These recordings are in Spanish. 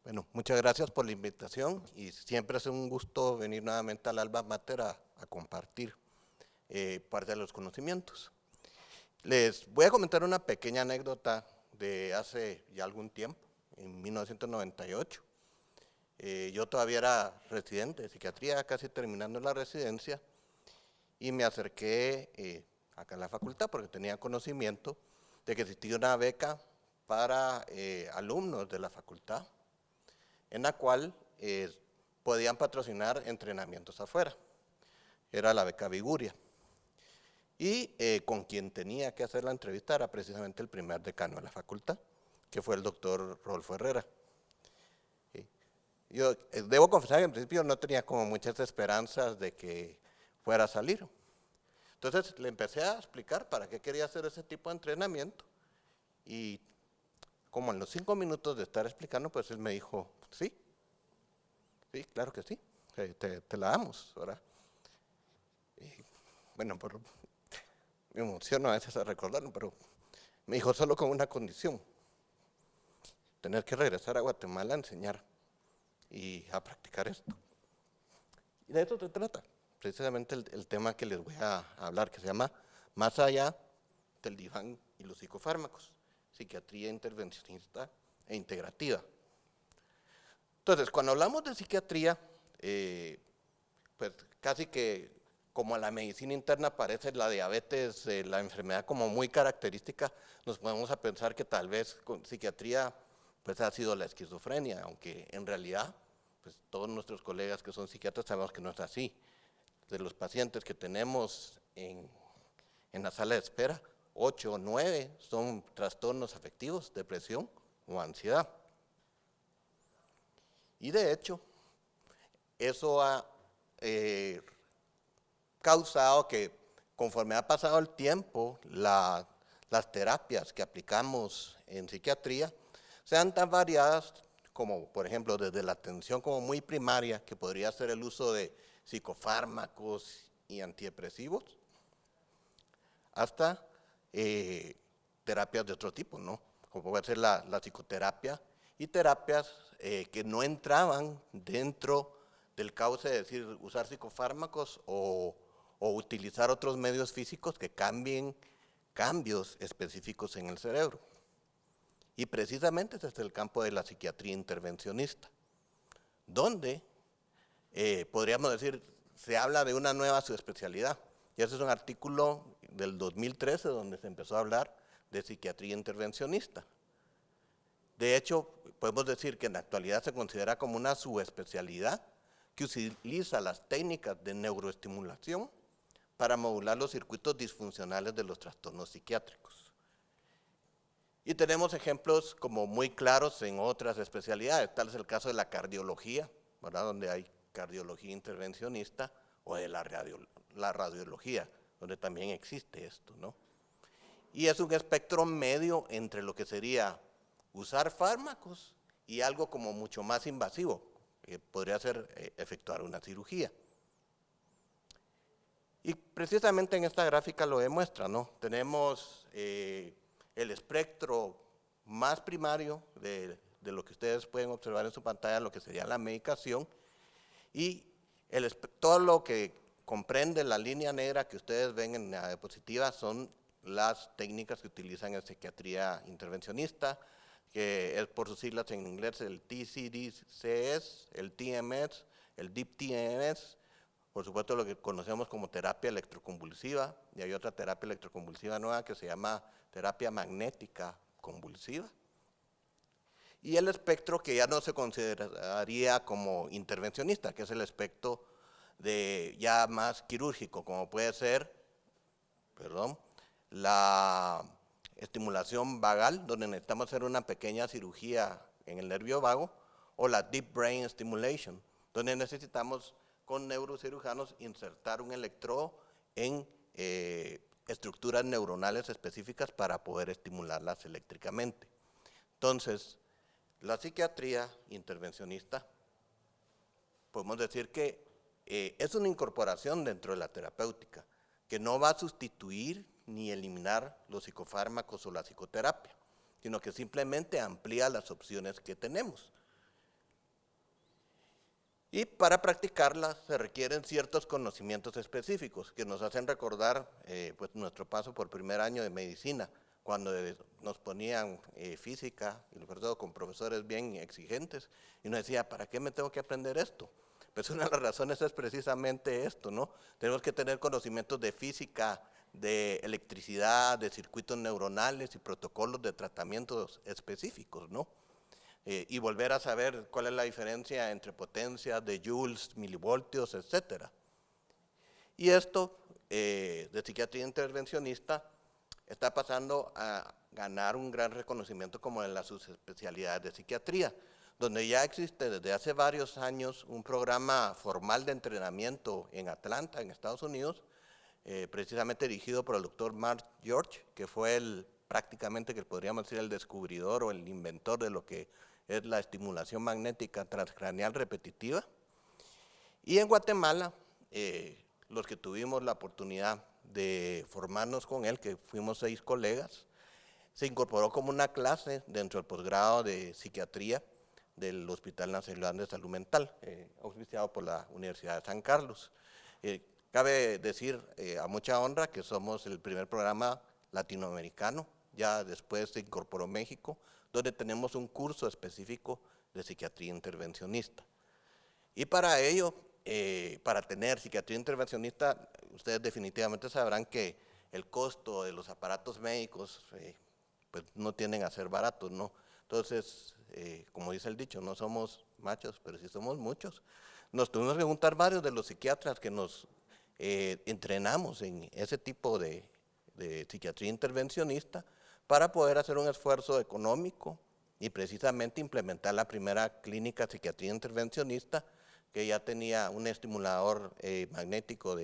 Bueno, muchas gracias por la invitación y siempre es un gusto venir nuevamente al Alma Mater a compartir parte de los conocimientos. Les voy a comentar una pequeña anécdota de hace ya algún tiempo, en 1998. Yo todavía era residente de psiquiatría, casi terminando la residencia, y me acerqué acá en la facultad porque tenía conocimiento de que existía una beca para alumnos de la facultad, en la cual podían patrocinar entrenamientos afuera. Era la beca Viguria. Y con quien tenía que hacer la entrevista era precisamente el primer decano de la facultad, que fue el doctor Rodolfo Herrera. Yo debo confesar que en principio no tenía como muchas esperanzas de que fuera a salir. Entonces le empecé a explicar para qué quería hacer ese tipo de entrenamiento y como en los 5 minutos de estar explicando, pues él me dijo, sí, claro que sí, te la damos, ¿verdad? Bueno, me emociono a veces a recordarlo, pero me dijo solo con una condición, tener que regresar a Guatemala a enseñar y a practicar esto. Y de eso se trata, precisamente el tema que les voy a hablar, que se llama Más allá del diván y los psicofármacos, psiquiatría intervencionista e integrativa. Entonces, cuando hablamos de psiquiatría, pues casi que como a la medicina interna parece la diabetes, la enfermedad como muy característica, nos podemos a pensar que tal vez con psiquiatría pues ha sido la esquizofrenia, aunque en realidad pues todos nuestros colegas que son psiquiatras sabemos que no es así. De los pacientes que tenemos en la sala de espera, 8 o 9 son trastornos afectivos, depresión o ansiedad. Y de hecho, eso ha causado que conforme ha pasado el tiempo, las terapias que aplicamos en psiquiatría sean tan variadas como, por ejemplo, desde la atención como muy primaria, que podría ser el uso de psicofármacos y antidepresivos, hasta terapias de otro tipo, ¿no? Como puede ser la psicoterapia y terapias que no entraban dentro del cauce de decir usar psicofármacos o utilizar otros medios físicos que cambien cambios específicos en el cerebro. Y precisamente desde el campo de la psiquiatría intervencionista, donde podríamos decir, se habla de una nueva subespecialidad. Y ese es un artículo del 2013 donde se empezó a hablar de psiquiatría intervencionista. De hecho, podemos decir que en la actualidad se considera como una subespecialidad que utiliza las técnicas de neuroestimulación para modular los circuitos disfuncionales de los trastornos psiquiátricos. Y tenemos ejemplos como muy claros en otras especialidades, tal es el caso de la cardiología, ¿verdad? Donde hay cardiología intervencionista, o de la radiología, donde también existe esto, ¿no? Y es un espectro medio entre lo que sería usar fármacos y algo como mucho más invasivo, que podría ser efectuar una cirugía. Y precisamente en esta gráfica lo demuestra, ¿no? Tenemos el espectro más primario de lo que ustedes pueden observar en su pantalla, lo que sería la medicación, y todo lo que comprende la línea negra que ustedes ven en la diapositiva son las técnicas que utilizan en psiquiatría intervencionista, que es por sus siglas en inglés el TCDCS, el TMS, el Deep TMS, por supuesto lo que conocemos como terapia electroconvulsiva, y hay otra terapia electroconvulsiva nueva que se llama terapia magnética convulsiva. Y el espectro que ya no se consideraría como intervencionista, que es el espectro de ya más quirúrgico, como puede ser, la estimulación vagal, donde necesitamos hacer una pequeña cirugía en el nervio vago, o la deep brain stimulation, donde necesitamos con neurocirujanos insertar un electrodo en estructuras neuronales específicas para poder estimularlas eléctricamente. Entonces, la psiquiatría intervencionista, podemos decir que es una incorporación dentro de la terapéutica, que no va a sustituir ni eliminar los psicofármacos o la psicoterapia, sino que simplemente amplía las opciones que tenemos. Y para practicarla se requieren ciertos conocimientos específicos que nos hacen recordar pues nuestro paso por primer año de medicina, cuando nos ponían física, y sobre todo con profesores bien exigentes, y nos decía, ¿para qué me tengo que aprender esto? Pues una de las razones es precisamente esto, ¿no? Tenemos que tener conocimientos de física, de electricidad, de circuitos neuronales y protocolos de tratamientos específicos, ¿no? Y volver a saber cuál es la diferencia entre potencias de joules, milivoltios, etcétera. Y esto de psiquiatría intervencionista está pasando a ganar un gran reconocimiento como en las subespecialidades de psiquiatría, donde ya existe desde hace varios años un programa formal de entrenamiento en Atlanta, en Estados Unidos, precisamente dirigido por el doctor Mark George, que fue prácticamente que podríamos decir el descubridor o el inventor de lo que es la estimulación magnética transcraneal repetitiva. Y en Guatemala, los que tuvimos la oportunidad de formarnos con él, que fuimos 6 colegas, se incorporó como una clase dentro del posgrado de psiquiatría del Hospital Nacional de Salud Mental, auspiciado por la Universidad de San Carlos. Cabe decir a mucha honra que somos el primer programa latinoamericano, ya después se incorporó México, donde tenemos un curso específico de psiquiatría intervencionista. Y para ello, para tener psiquiatría intervencionista, ustedes definitivamente sabrán que el costo de los aparatos médicos pues no tienden a ser baratos, ¿no? Entonces, como dice el dicho, no somos machos, pero sí somos muchos. Nos tuvimos que juntar varios de los psiquiatras que nos entrenamos en ese tipo de psiquiatría intervencionista para poder hacer un esfuerzo económico y precisamente implementar la primera clínica de psiquiatría intervencionista que ya tenía un estimulador magnético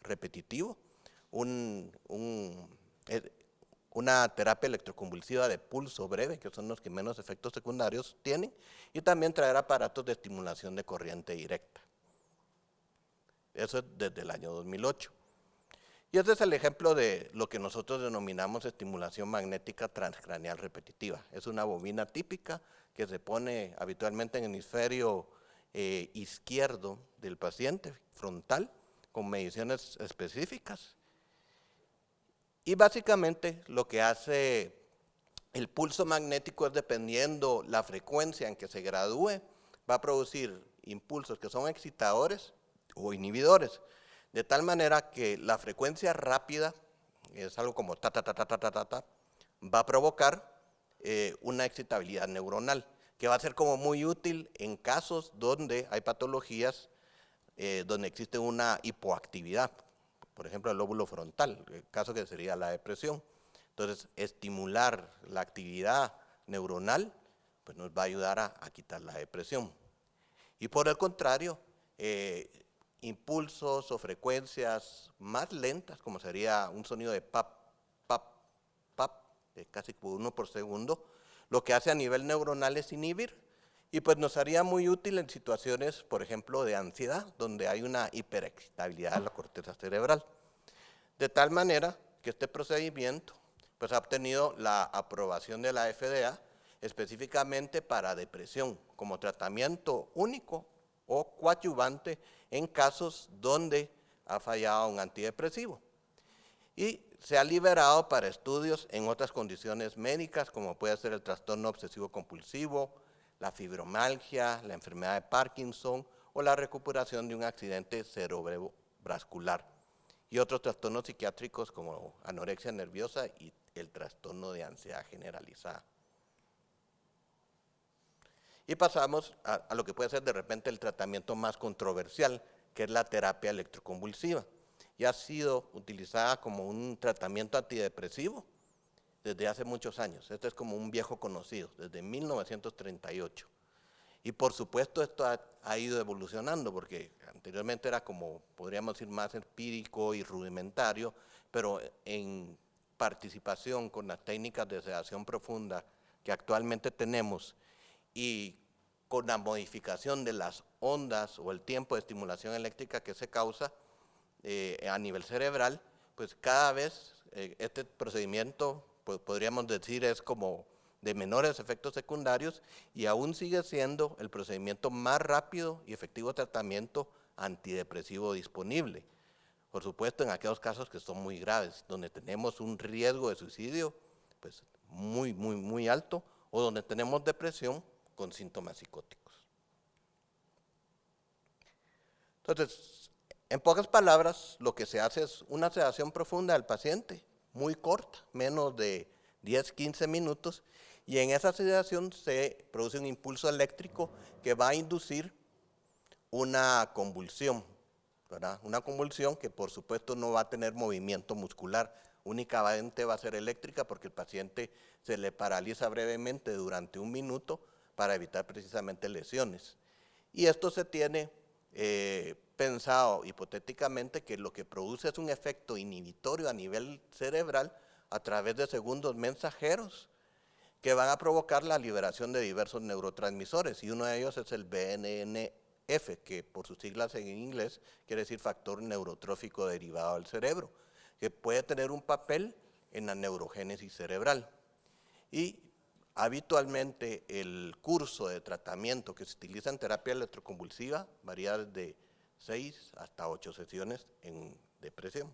repetitivo, una terapia electroconvulsiva de pulso breve, que son los que menos efectos secundarios tienen, y también traer aparatos de estimulación de corriente directa. Eso es desde el año 2008. Y este es el ejemplo de lo que nosotros denominamos estimulación magnética transcraneal repetitiva. Es una bobina típica que se pone habitualmente en el hemisferio izquierdo del paciente, frontal, con mediciones específicas. Y básicamente lo que hace el pulso magnético es, dependiendo la frecuencia en que se gradúe, va a producir impulsos que son excitadores o inhibidores, de tal manera que la frecuencia rápida, es algo como ta, ta, ta, ta, ta, ta, ta, ta, va a provocar una excitabilidad neuronal, que va a ser como muy útil en casos donde hay patologías donde existe una hipoactividad, por ejemplo el lóbulo frontal, el caso que sería la depresión. Entonces, estimular la actividad neuronal pues nos va a ayudar a quitar la depresión. Y por el contrario, impulsos o frecuencias más lentas, como sería un sonido de pap, pap, pap, de casi 1 por segundo, lo que hace a nivel neuronal es inhibir, y pues nos haría muy útil en situaciones, por ejemplo, de ansiedad, donde hay una hiperexcitabilidad de la corteza cerebral. De tal manera que este procedimiento pues, ha obtenido la aprobación de la FDA específicamente para depresión, como tratamiento único o coadyuvante en casos donde ha fallado un antidepresivo. Y se ha liberado para estudios en otras condiciones médicas, como puede ser el trastorno obsesivo compulsivo, la fibromialgia, la enfermedad de Parkinson o la recuperación de un accidente cerebrovascular, y otros trastornos psiquiátricos como anorexia nerviosa y el trastorno de ansiedad generalizada. Y pasamos a lo que puede ser de repente el tratamiento más controversial, que es la terapia electroconvulsiva. Y ha sido utilizada como un tratamiento antidepresivo desde hace muchos años. Este es como un viejo conocido, desde 1938. Y por supuesto esto ha ido evolucionando, porque anteriormente era como, podríamos decir, más empírico y rudimentario, pero en participación con las técnicas de sedación profunda que actualmente tenemos y con la modificación de las ondas o el tiempo de estimulación eléctrica que se causa a nivel cerebral, pues cada vez este procedimiento, pues podríamos decir, es como de menores efectos secundarios y aún sigue siendo el procedimiento más rápido y efectivo de tratamiento antidepresivo disponible. Por supuesto, en aquellos casos que son muy graves, donde tenemos un riesgo de suicidio pues, muy alto, o donde tenemos depresión con síntomas psicóticos. Entonces, en pocas palabras, lo que se hace es una sedación profunda del paciente, muy corta, menos de 10-15 minutos, y en esa sedación se produce un impulso eléctrico que va a inducir una convulsión, ¿verdad? Una convulsión que por supuesto no va a tener movimiento muscular, únicamente va a ser eléctrica porque el paciente se le paraliza brevemente durante 1 minuto para evitar precisamente lesiones. Y esto se tiene pensado hipotéticamente que lo que produce es un efecto inhibitorio a nivel cerebral a través de segundos mensajeros que van a provocar la liberación de diversos neurotransmisores, y uno de ellos es el BNNF, que por sus siglas en inglés quiere decir factor neurotrófico derivado del cerebro, que puede tener un papel en la neurogénesis cerebral. Y habitualmente el curso de tratamiento que se utiliza en terapia electroconvulsiva varía desde 6 hasta 8 sesiones en depresión.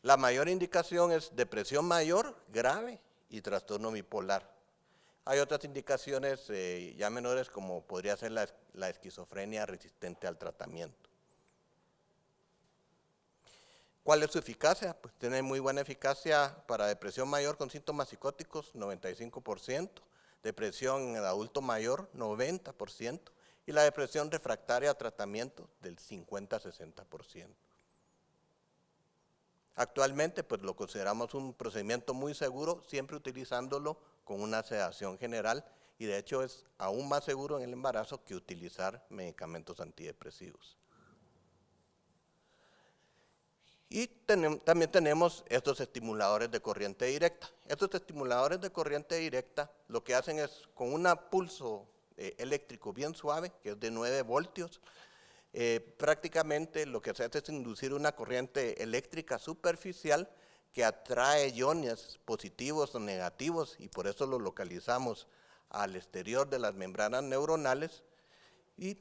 La mayor indicación es depresión mayor, grave y trastorno bipolar. Hay otras indicaciones ya menores como podría ser la esquizofrenia resistente al tratamiento. ¿Cuál es su eficacia? Pues tiene muy buena eficacia para depresión mayor con síntomas psicóticos, 95%, depresión en el adulto mayor, 90%, y la depresión refractaria a tratamiento del 50-60%. Actualmente pues lo consideramos un procedimiento muy seguro, siempre utilizándolo con una sedación general, y de hecho es aún más seguro en el embarazo que utilizar medicamentos antidepresivos. Y también tenemos estos estimuladores de corriente directa. Estos estimuladores de corriente directa lo que hacen es con un pulso eléctrico bien suave, que es de 9 voltios, prácticamente lo que se hace es inducir una corriente eléctrica superficial que atrae iones positivos o negativos, y por eso lo localizamos al exterior de las membranas neuronales, y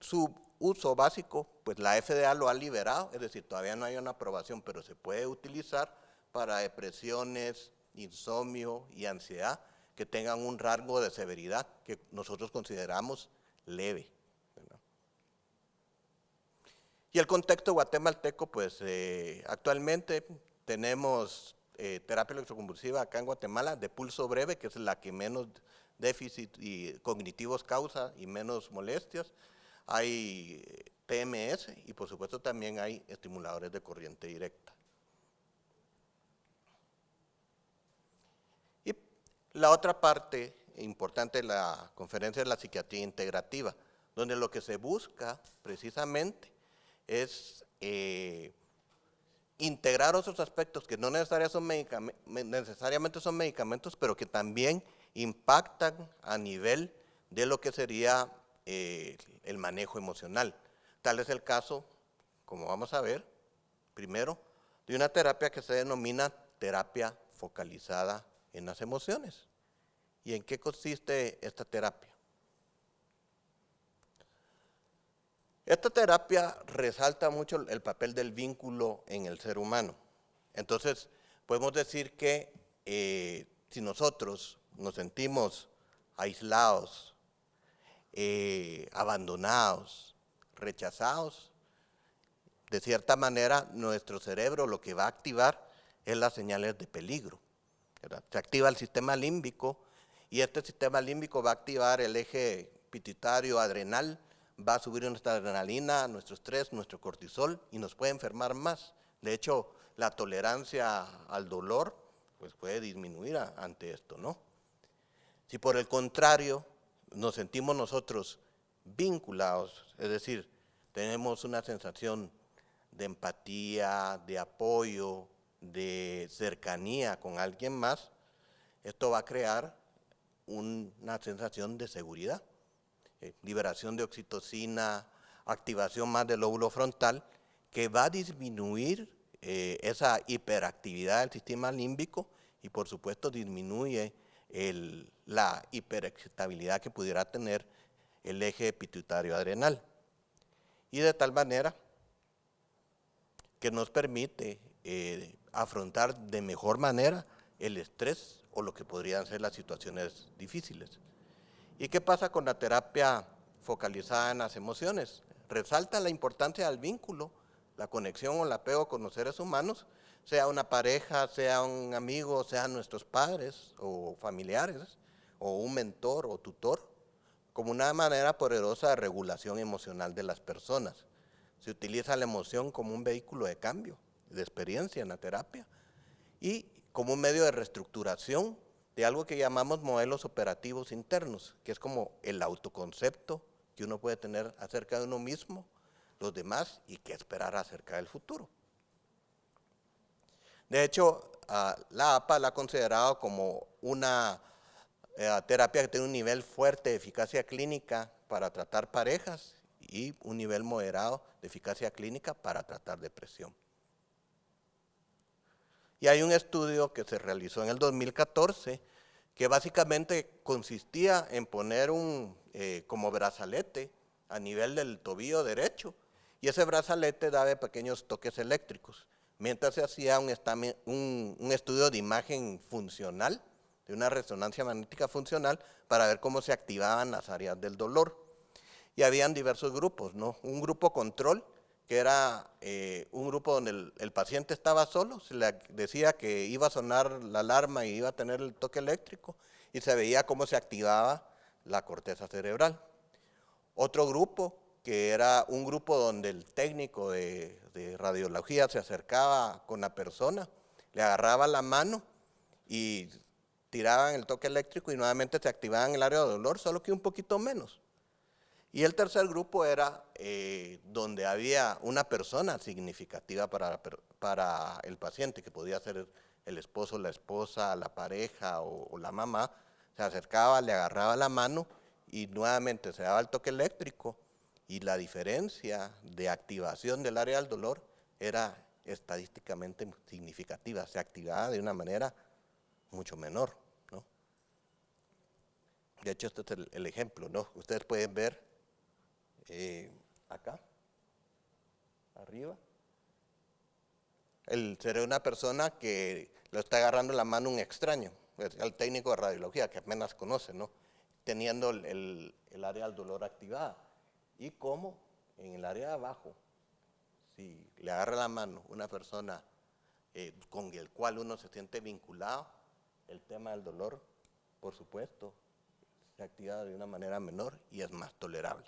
su uso básico, pues la FDA lo ha liberado, es decir, todavía no hay una aprobación, pero se puede utilizar para depresiones, insomnio y ansiedad que tengan un rango de severidad que nosotros consideramos leve. Y el contexto guatemalteco, pues actualmente tenemos terapia electroconvulsiva acá en Guatemala de pulso breve, que es la que menos déficit y cognitivos causa y menos molestias. Hay TMS y por supuesto también hay estimuladores de corriente directa. Y la otra parte importante de la conferencia es la psiquiatría integrativa, donde lo que se busca precisamente es integrar otros aspectos que no necesariamente son medicamentos, pero que también impactan a nivel de lo que sería el manejo emocional. Tal es el caso, como vamos a ver, primero, de una terapia que se denomina terapia focalizada en las emociones. ¿Y en qué consiste esta terapia? Esta terapia resalta mucho el papel del vínculo en el ser humano. Entonces, podemos decir que si nosotros nos sentimos aislados, abandonados, rechazados, de cierta manera nuestro cerebro lo que va a activar es las señales de peligro, ¿verdad? Se activa el sistema límbico y este sistema límbico va a activar el eje pituitario adrenal, va a subir nuestra adrenalina, nuestro estrés, nuestro cortisol y nos puede enfermar más. De hecho, la tolerancia al dolor pues puede disminuir ante esto, ¿no? Si por el contrario nos sentimos nosotros vinculados, es decir, tenemos una sensación de empatía, de apoyo, de cercanía con alguien más, esto va a crear una sensación de seguridad, liberación de oxitocina, activación más del lóbulo frontal, que va a disminuir esa hiperactividad del sistema límbico y por supuesto disminuye la hiperexcitabilidad que pudiera tener el eje pituitario adrenal. Y de tal manera que nos permite afrontar de mejor manera el estrés o lo que podrían ser las situaciones difíciles. ¿Y qué pasa con la terapia focalizada en las emociones? Resalta la importancia del vínculo, la conexión o el apego con los seres humanos, sea una pareja, sea un amigo, sean nuestros padres o familiares, o un mentor o tutor, como una manera poderosa de regulación emocional de las personas. Se utiliza la emoción como un vehículo de cambio, de experiencia en la terapia, y como un medio de reestructuración de algo que llamamos modelos operativos internos, que es como el autoconcepto que uno puede tener acerca de uno mismo, los demás y qué esperar acerca del futuro. De hecho, la APA la ha considerado como una terapia que tiene un nivel fuerte de eficacia clínica para tratar parejas y un nivel moderado de eficacia clínica para tratar depresión. Y hay un estudio que se realizó en el 2014 que básicamente consistía en poner como brazalete a nivel del tobillo derecho, y ese brazalete daba pequeños toques eléctricos, mientras se hacía un estudio de imagen funcional, de una resonancia magnética funcional, para ver cómo se activaban las áreas del dolor. Y habían diversos grupos, ¿no? Un grupo control, que era un grupo donde el paciente estaba solo, se le decía que iba a sonar la alarma y iba a tener el toque eléctrico, y se veía cómo se activaba la corteza cerebral. Otro grupo, que era un grupo donde el técnico de radiología se acercaba con la persona, le agarraba la mano y tiraban el toque eléctrico y nuevamente se activaban el área de dolor, solo que un poquito menos. Y el tercer grupo era donde había una persona significativa para el paciente, que podía ser el esposo, la esposa, la pareja o la mamá. Se acercaba, le agarraba la mano y nuevamente se daba el toque eléctrico, y la diferencia de activación del área del dolor era estadísticamente significativa, se activaba de una manera mucho menor, ¿no? De hecho, este es el ejemplo, ¿no? Ustedes pueden ver acá, arriba, el cerebro de una persona que lo está agarrando la mano un extraño, el técnico de radiología que apenas conoce, ¿no? Teniendo el área del dolor activada. Y cómo en el área de abajo, si le agarra la mano una persona con el cual uno se siente vinculado, el tema del dolor, por supuesto, se activa de una manera menor y es más tolerable.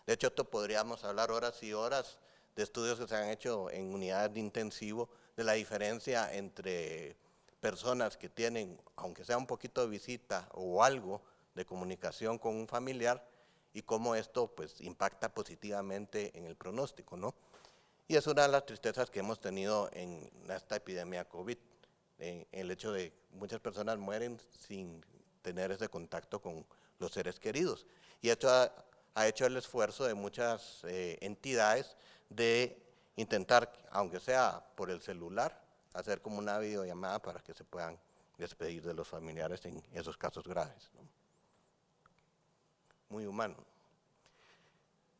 De hecho, esto podríamos hablar horas y horas de estudios que se han hecho en unidades de intensivo, de la diferencia entre personas que tienen, aunque sea un poquito de visita o algo de comunicación con un familiar, y cómo esto pues impacta positivamente en el pronóstico, ¿no? Y es una de las tristezas que hemos tenido en esta epidemia COVID, el hecho de que muchas personas mueren sin tener ese contacto con los seres queridos. Y esto ha hecho el esfuerzo de muchas entidades de intentar, aunque sea por el celular, hacer como una videollamada para que se puedan despedir de los familiares en esos casos graves, ¿no? Muy humano.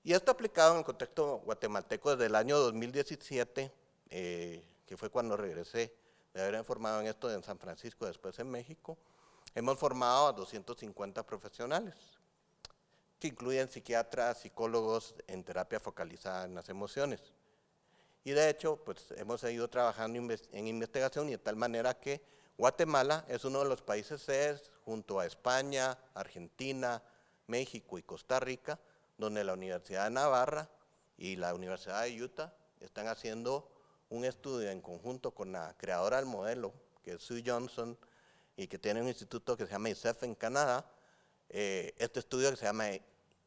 Y esto aplicado en el contexto guatemalteco desde el año 2017, que fue cuando regresé de haber formado en esto en San Francisco, después en México, hemos formado a 250 profesionales, que incluyen psiquiatras, psicólogos en terapia focalizada en las emociones. Y de hecho, pues hemos seguido trabajando en investigación, y de tal manera que Guatemala es uno de los países sedes, junto a España, Argentina, México y Costa Rica, donde la Universidad de Navarra y la Universidad de Utah están haciendo un estudio en conjunto con la creadora del modelo, que es Sue Johnson, y que tiene un instituto que se llama ICEF en Canadá, este estudio que se llama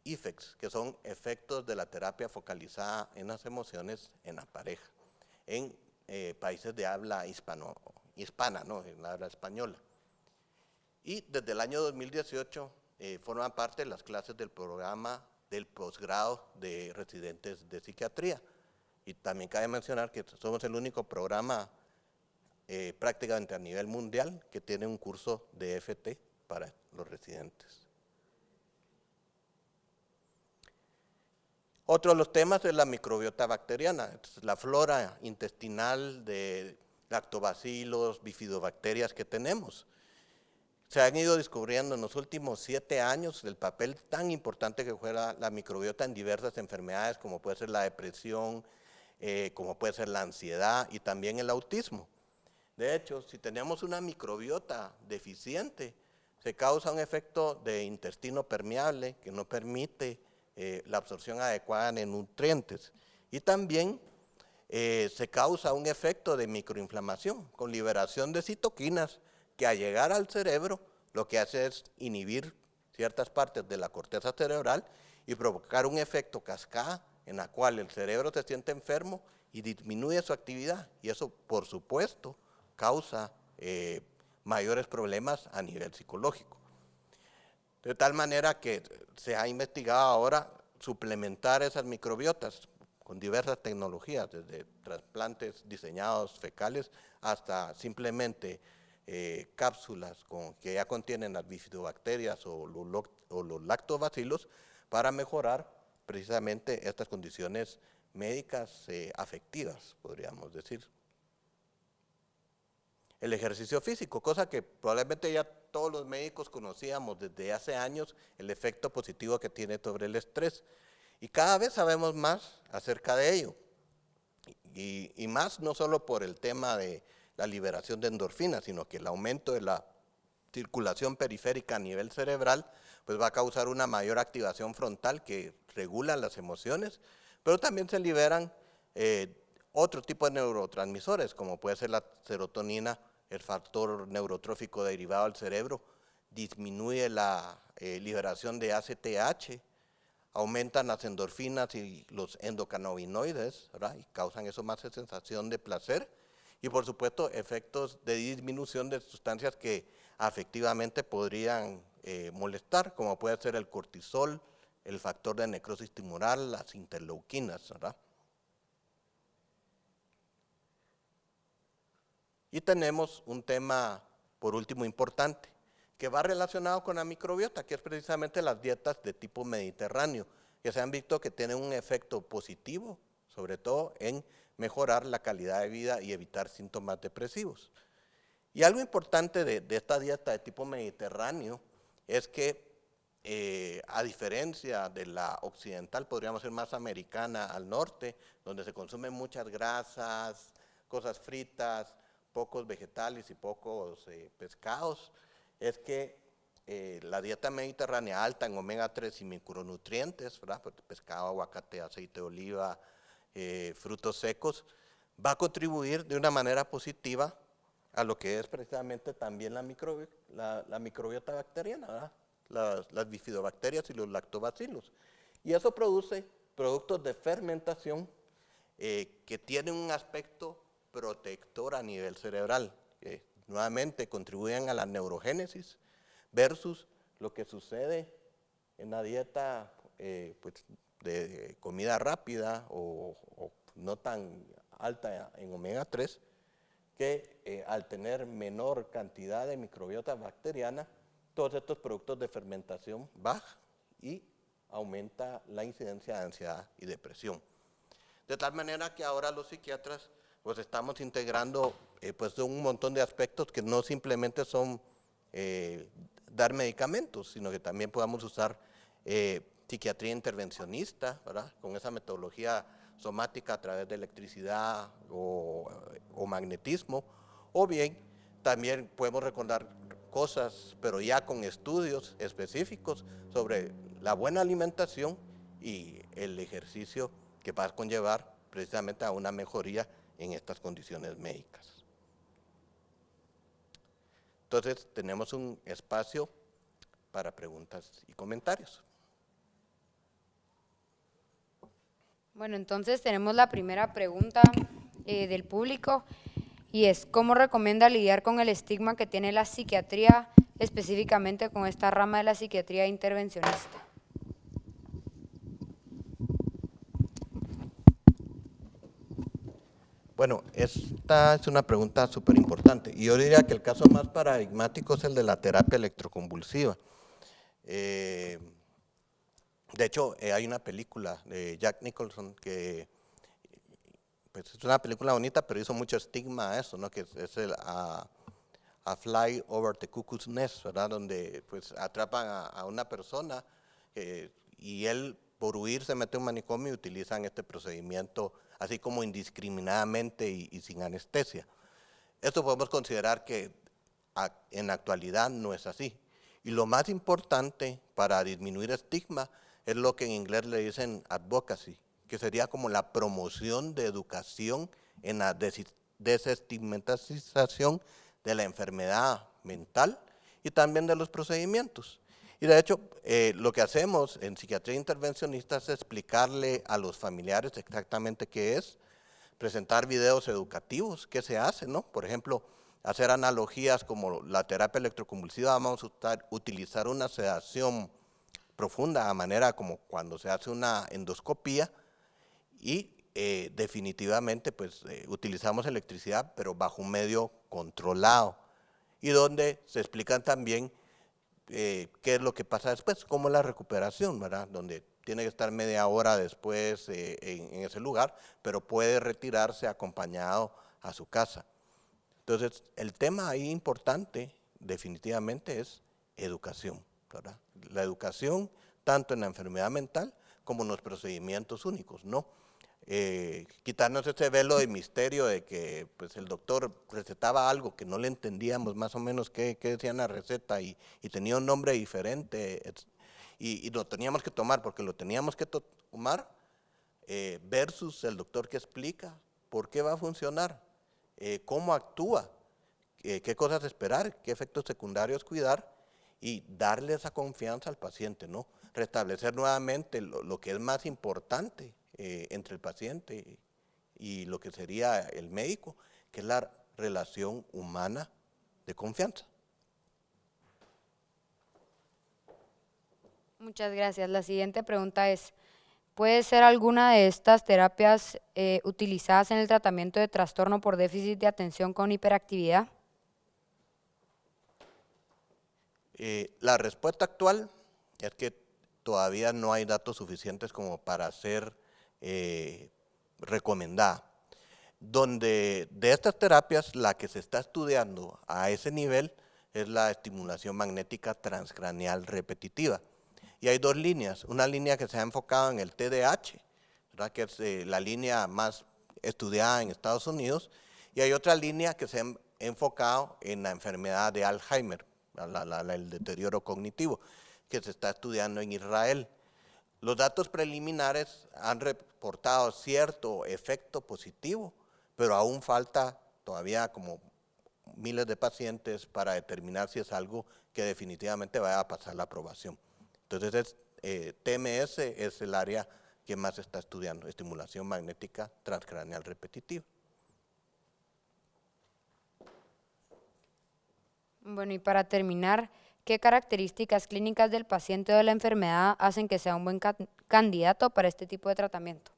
EFECTS, que son efectos de la terapia focalizada en las emociones en la pareja, en países de habla hispana, ¿no? En la habla española. Y desde el año 2018 forman parte de las clases del programa del posgrado de residentes de psiquiatría. Y también cabe mencionar que somos el único programa prácticamente a nivel mundial que tiene un curso de FT para los residentes. Otro de los temas es la microbiota bacteriana, la flora intestinal de lactobacilos, bifidobacterias que tenemos. Se han ido descubriendo en los últimos 7 años el papel tan importante que juega la microbiota en diversas enfermedades, como puede ser la depresión, como puede ser la ansiedad y también el autismo. De hecho, si tenemos una microbiota deficiente, se causa un efecto de intestino permeable que no permite la absorción adecuada de nutrientes. Y también se causa un efecto de microinflamación con liberación de citoquinas que al llegar al cerebro lo que hace es inhibir ciertas partes de la corteza cerebral y provocar un efecto cascada en la cual el cerebro se siente enfermo y disminuye su actividad. Y eso, por supuesto, causa mayores problemas a nivel psicológico. De tal manera que se ha investigado ahora suplementar esas microbiotas con diversas tecnologías, desde trasplantes diseñados fecales hasta simplemente cápsulas que ya contienen las bifidobacterias o los lactobacilos para mejorar precisamente estas condiciones médicas afectivas, podríamos decir. El ejercicio físico, cosa que probablemente ya todos los médicos conocíamos desde hace años, el efecto positivo que tiene sobre el estrés. Y cada vez sabemos más acerca de ello. Y más no solo por el tema de la liberación de endorfinas, sino que el aumento de la circulación periférica a nivel cerebral pues va a causar una mayor activación frontal que regula las emociones, pero también se liberan otro tipo de neurotransmisores, como puede ser la serotonina, el factor neurotrófico derivado al cerebro, disminuye la liberación de ACTH, aumentan las endorfinas y los endocannabinoides, ¿verdad? Y causan eso más sensación de placer, y por supuesto efectos de disminución de sustancias que afectivamente podrían molestar, como puede ser el cortisol, el factor de necrosis tumoral, las interleuquinas, ¿verdad? Y tenemos un tema, por último, importante, que va relacionado con la microbiota, que es precisamente las dietas de tipo mediterráneo, que se han visto que tienen un efecto positivo, sobre todo en mejorar la calidad de vida y evitar síntomas depresivos. Y algo importante de esta dieta de tipo mediterráneo es que, a diferencia de la occidental, podríamos ser más americana al norte, donde se consumen muchas grasas, cosas fritas, pocos vegetales y pocos pescados, es que la dieta mediterránea alta en omega 3 y micronutrientes, ¿verdad? Pescado, aguacate, aceite de oliva, frutos secos, va a contribuir de una manera positiva a lo que es precisamente también la microbiota bacteriana, ¿verdad? Las bifidobacterias y los lactobacilos. Y eso produce productos de fermentación que tienen un aspecto protector a nivel cerebral, que nuevamente contribuyen a la neurogénesis versus lo que sucede en la dieta pues, de comida rápida o no tan alta en omega 3, que al tener menor cantidad de microbiota bacteriana, todos estos productos de fermentación bajan y aumenta la incidencia de ansiedad y depresión. De tal manera que ahora los psiquiatras pues estamos integrando pues un montón de aspectos que no simplemente son dar medicamentos, sino que también podamos usar psiquiatría intervencionista, ¿verdad? Con esa metodología somática a través de electricidad o magnetismo, o bien también podemos recordar cosas, pero ya con estudios específicos sobre la buena alimentación y el ejercicio que va a conllevar precisamente a una mejoría en estas condiciones médicas. Entonces, tenemos un espacio para preguntas y comentarios. Bueno, entonces tenemos la primera pregunta del público y es: ¿cómo recomienda lidiar con el estigma que tiene la psiquiatría, específicamente con esta rama de la psiquiatría intervencionista? Bueno, esta es una pregunta súper importante. Y yo diría que el caso más paradigmático es el de la terapia electroconvulsiva. De hecho, hay una película de Jack Nicholson que pues, es una película bonita, pero hizo mucho estigma a eso, ¿no? Que es el a Fly Over the Cuckoo's Nest, ¿verdad? Donde pues atrapan a una persona y él por huir se mete a un manicomio y utilizan este procedimiento así como indiscriminadamente y sin anestesia. Esto podemos considerar que en la actualidad no es así. Y lo más importante para disminuir estigma es lo que en inglés le dicen advocacy, que sería como la promoción de educación en la desestigmatización de la enfermedad mental y también de los procedimientos. Y de hecho, lo que hacemos en psiquiatría intervencionista es explicarle a los familiares exactamente qué es, presentar videos educativos, qué se hace, ¿no? Por ejemplo, hacer analogías como la terapia electroconvulsiva, vamos a utilizar una sedación profunda, a manera como cuando se hace una endoscopía, y definitivamente pues utilizamos electricidad, pero bajo un medio controlado, y donde se explican también qué es lo que pasa después, cómo es la recuperación, ¿verdad? Donde tiene que estar media hora después en ese lugar, pero puede retirarse acompañado a su casa. Entonces, el tema ahí importante definitivamente es educación, ¿verdad? La educación tanto en la enfermedad mental como en los procedimientos únicos, ¿no? Quitarnos ese velo de misterio de que pues, el doctor recetaba algo que no le entendíamos más o menos qué decía en la receta y tenía un nombre diferente y lo teníamos que tomar porque lo teníamos que tomar versus el doctor que explica por qué va a funcionar, cómo actúa, qué cosas esperar, qué efectos secundarios cuidar y darle esa confianza al paciente, ¿no? Restablecer nuevamente lo que es más importante entre el paciente y lo que sería el médico, que es la relación humana de confianza. Muchas gracias. La siguiente pregunta es, ¿puede ser alguna de estas terapias utilizadas en el tratamiento de trastorno por déficit de atención con hiperactividad? La respuesta actual es que todavía no hay datos suficientes como para ser recomendada. Donde de estas terapias, la que se está estudiando a ese nivel es la estimulación magnética transcraneal repetitiva. Y hay dos líneas, una línea que se ha enfocado en el TDAH, ¿verdad? Que es la línea más estudiada en Estados Unidos, y hay otra línea que se ha enfocado en la enfermedad de Alzheimer, el deterioro cognitivo, que se está estudiando en Israel. Los datos preliminares han reportado cierto efecto positivo, pero aún falta todavía como miles de pacientes para determinar si es algo que definitivamente vaya a pasar la aprobación. Entonces, TMS es el área que más se está estudiando, estimulación magnética transcraneal repetitiva. Bueno, y para terminar, ¿qué características clínicas del paciente o de la enfermedad hacen que sea un buen candidato para este tipo de tratamiento?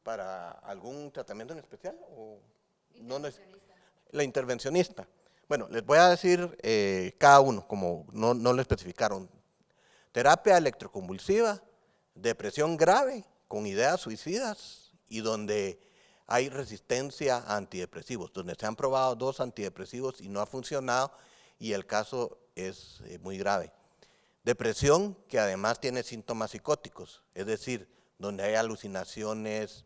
¿Para algún tratamiento en especial? O la intervencionista. Bueno, les voy a decir cada uno, como no lo especificaron. Terapia electroconvulsiva, depresión grave, con ideas suicidas y donde hay resistencia a antidepresivos, donde se han probado 2 antidepresivos y no ha funcionado y el caso es muy grave. Depresión que además tiene síntomas psicóticos, es decir, donde hay alucinaciones,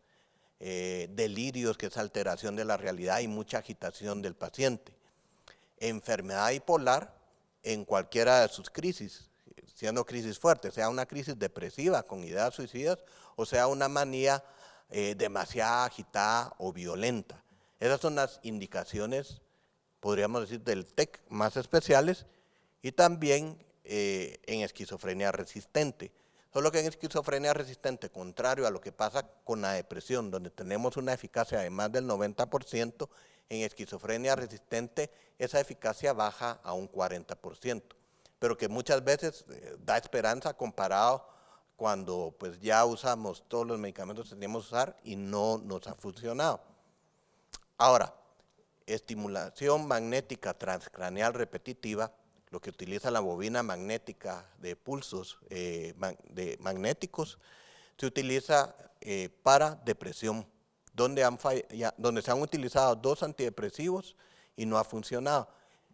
delirios, que es alteración de la realidad y mucha agitación del paciente. Enfermedad bipolar en cualquiera de sus crisis, siendo crisis fuerte, sea una crisis depresiva con ideas suicidas o sea una manía demasiado agitada o violenta. Esas son las indicaciones, podríamos decir, del TEC más especiales y también en esquizofrenia resistente. Solo que en esquizofrenia resistente, contrario a lo que pasa con la depresión, donde tenemos una eficacia de más del 90%, en esquizofrenia resistente esa eficacia baja a un 40%, pero que muchas veces da esperanza comparado cuando pues ya usamos todos los medicamentos que teníamos que usar y no nos ha funcionado. Ahora, estimulación magnética transcraneal repetitiva, lo que utiliza la bobina magnética de pulsos magnéticos, se utiliza para depresión, donde se han utilizado 2 antidepresivos y no ha funcionado.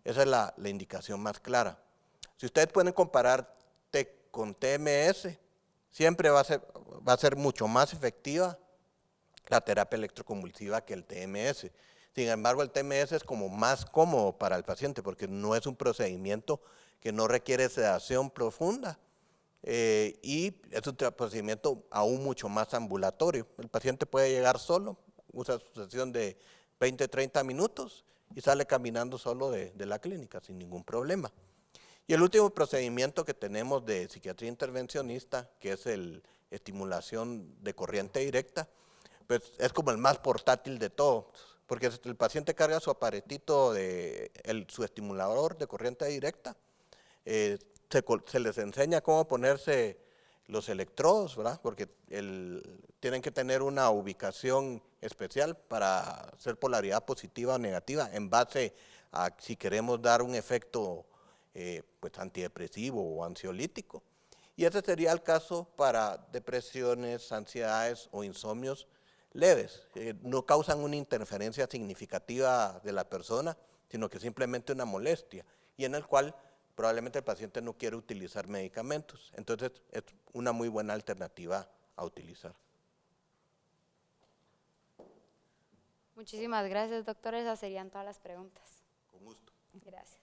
Esa es la indicación más clara. Si ustedes pueden comparar con TMS, siempre va a ser mucho más efectiva la terapia electroconvulsiva que el TMS. Sin embargo, el TMS es como más cómodo para el paciente porque no es un procedimiento que no requiere sedación profunda y es un procedimiento aún mucho más ambulatorio. El paciente puede llegar solo, usa su sesión de 20, 30 minutos y sale caminando solo de la clínica sin ningún problema. Y el último procedimiento que tenemos de psiquiatría intervencionista, que es la estimulación de corriente directa, pues es como el más portátil de todos, porque el paciente carga su aparatito, su estimulador de corriente directa, se les enseña cómo ponerse los electrodos, ¿verdad? Porque tienen que tener una ubicación especial para hacer polaridad positiva o negativa en base a si queremos dar un efecto pues antidepresivo o ansiolítico. Y ese sería el caso para depresiones, ansiedades o insomnios leves. No causan una interferencia significativa de la persona, sino que simplemente una molestia, y en el cual probablemente el paciente no quiere utilizar medicamentos. Entonces, es una muy buena alternativa a utilizar. Muchísimas gracias, doctor. Esas serían todas las preguntas. Con gusto. Gracias.